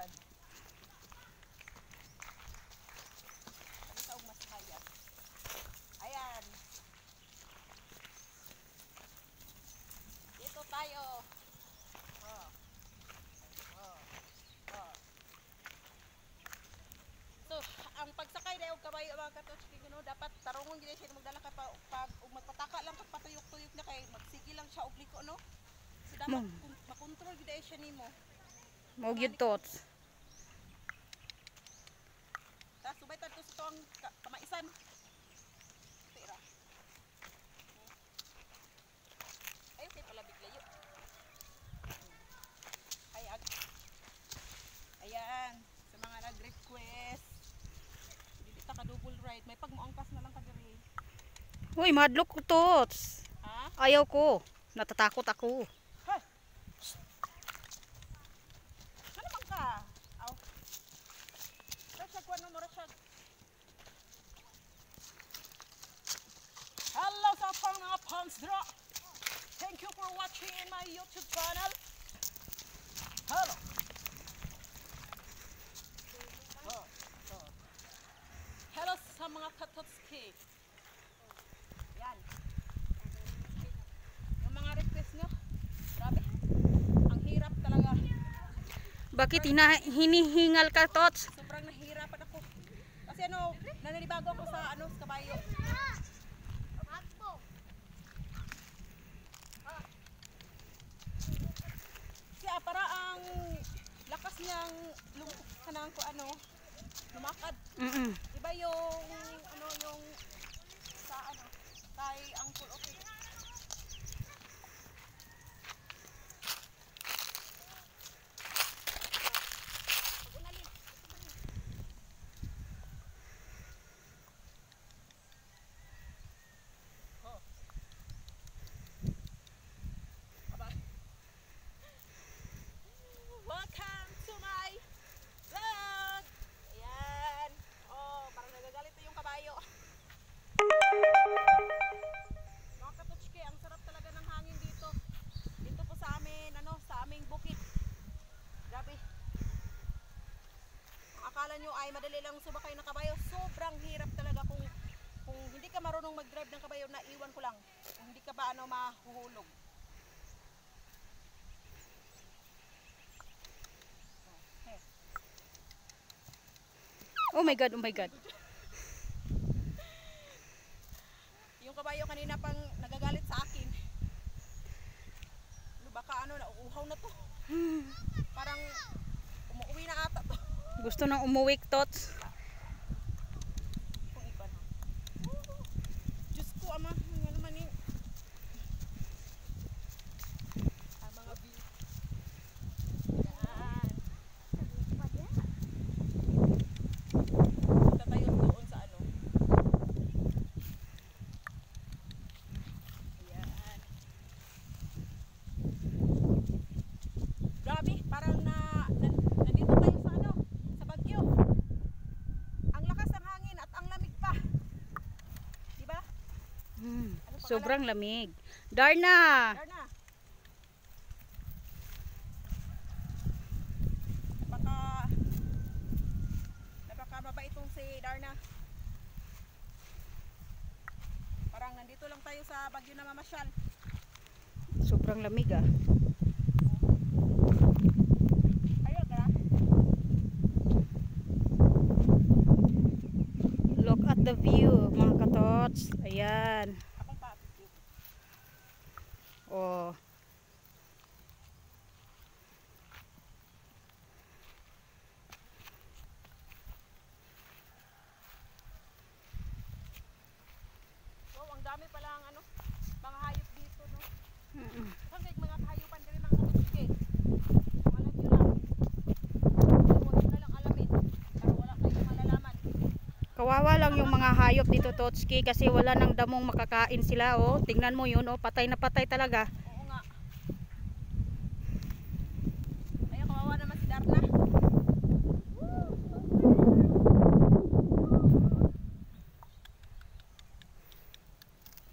Yan. Ano taong mas hayag? Ayan. Dito tayo. Oh. Oh. Oh. So, ang pagsakay na yung kabayo mga katochki, dapat tarungon gina siya magdala ka pag magpataka lang kag patuyok-tuyok na kay magsige lang siya og liko no. So dapat makontrol gid siya nimo. Mo gyud tots. Ta subay tad to sa tuang kamaisan. Tira. Ay kay pala biglayo. Hayag. Ayan, sa mga nag-request ka double ride, may pagmuangkas na lang ka diri. Uy, madlok ko tots. Ha? Ayaw ko. Natatakot ako. Hey. Ano bang ka? Aw. Rasag ko mo rasag. Hello sa mga fans dra. Thank you for watching in my YouTube channel. Hello. Hello sa mga katotski. Yan. Yung mga request nyo. Grabe. Ang hirap talaga. Bakit hinihingal ka tots? Sobrang nahihirapan ako. Kasi ano, nananibago ako sa sa kabayo. Siya para ang lakas niyang kanang ko lumakad. Iba yung yung sa kay Uncle Okay. Welcome to my vlog. Ayan. Oh, parang nagagalit na yung kabayo. Mga katotchke, ang sarap talaga ng hangin dito. Dito po sa amin, sa aming bukid. Grabe. Ang akala nyo ay madali lang sumakay ng kabayo. Sobrang hirap talaga kung hindi ka marunong mag-drive ng kabayo, naiwan ko lang. Kung hindi ka ba mahuhulog. Oh my God, oh my God. Yung kabayo kanina pang nagagalit sa akin. Baka nauuhaw na to. Parang umuwi na ata to. Gusto nang umuwi tots. Kung iba na. Diyos ko, ama. Nga naman eh. Ang mga view. Yan. Punta tayo doon sa Ayan. Grabe, parang nandito tayo sa sa Bagyo. Ang lakas ng hangin at ang lamig pa. Diba? Sobrang lamig. Darna! Darna. Napakababa itong si Darna. Parang nandito lang tayo sa Bagyo na mamasyal. Sobrang lamig ah. Ayaw ka? Look at the view mga katots. Ayan. Akong pa. Oh. Wow, ang dami pala ang mga hayop dito, no? Kasi mga hayupan din mga kutsuke. Alam nyo lang. Huwag nyo na lang alamin. Para wala kayong malalaman. Kawawa lang yung mga hayop dito Totski kasi wala nang damong makakain sila oh. Tingnan mo yun oh, patay na patay talaga. Oo nga. Ay, kawawa naman si Darna.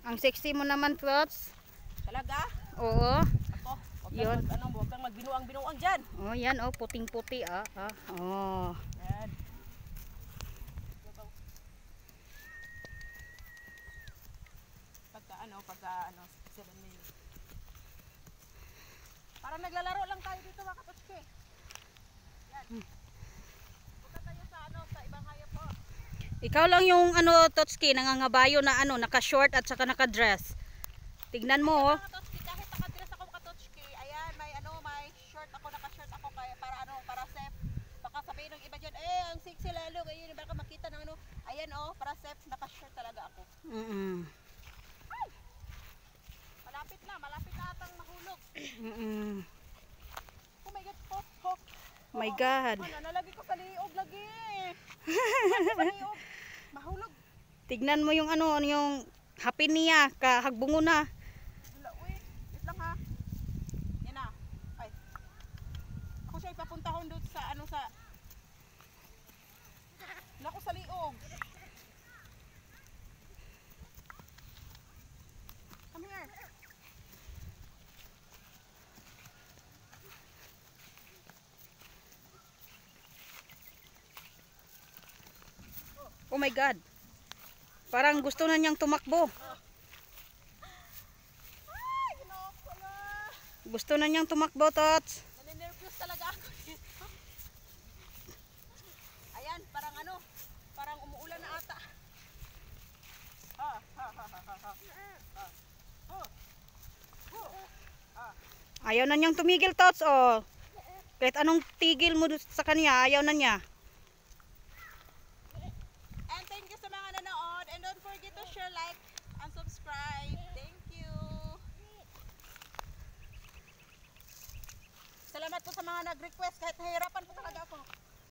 Ang sexy mo naman Tots. Talaga? Oo. Ako, Yun. huwag kang binuang-binuang dyan. Oh, yan oh, puting-puti ah. Oh. Yan. Pagka 7 minutes. Parang naglalaro lang tayo dito mga katotske. Yan. Punta tayo sa ibang hayop po. Ikaw lang yung Totski, nangangabayo na naka-short at saka naka-dress. Tignan mo oh. Mga katotske, kahit nakadress ako mga katotske, ayan, may short ako, naka-short ako kaya para safe. Baka sabihin ng iba dyan, ang sexy lalo, ayun, baka makita ng ayan para safe, naka-short talaga ako. Malapit na atang mahulog. Oh my God, My God. Nalagi ko sa liog lagi. Sa liog. Mahulog. Tignan mo yung yung hapin niya, kahagbungo na. Wala, wait lang ha. Yan na. Ay. Ako siya ipapuntahon doon sa Lako sa liog. Come here. Oh my God. Parang gusto na niyang tumakbo. Ay, ginoko na. Gusto na niyang tumakbo, Tots. Naninervyos talaga ako dito. Ayan, parang umuulan na ata. Ayaw na niyang tumigil, Tots. Oh. Kahit anong tigil mo sa kanya, ayaw na niya. And thank you sa mga nanood. And don't forget to share, like, and subscribe. Thank you. Salamat po sa mga nag-request kahit nahirapan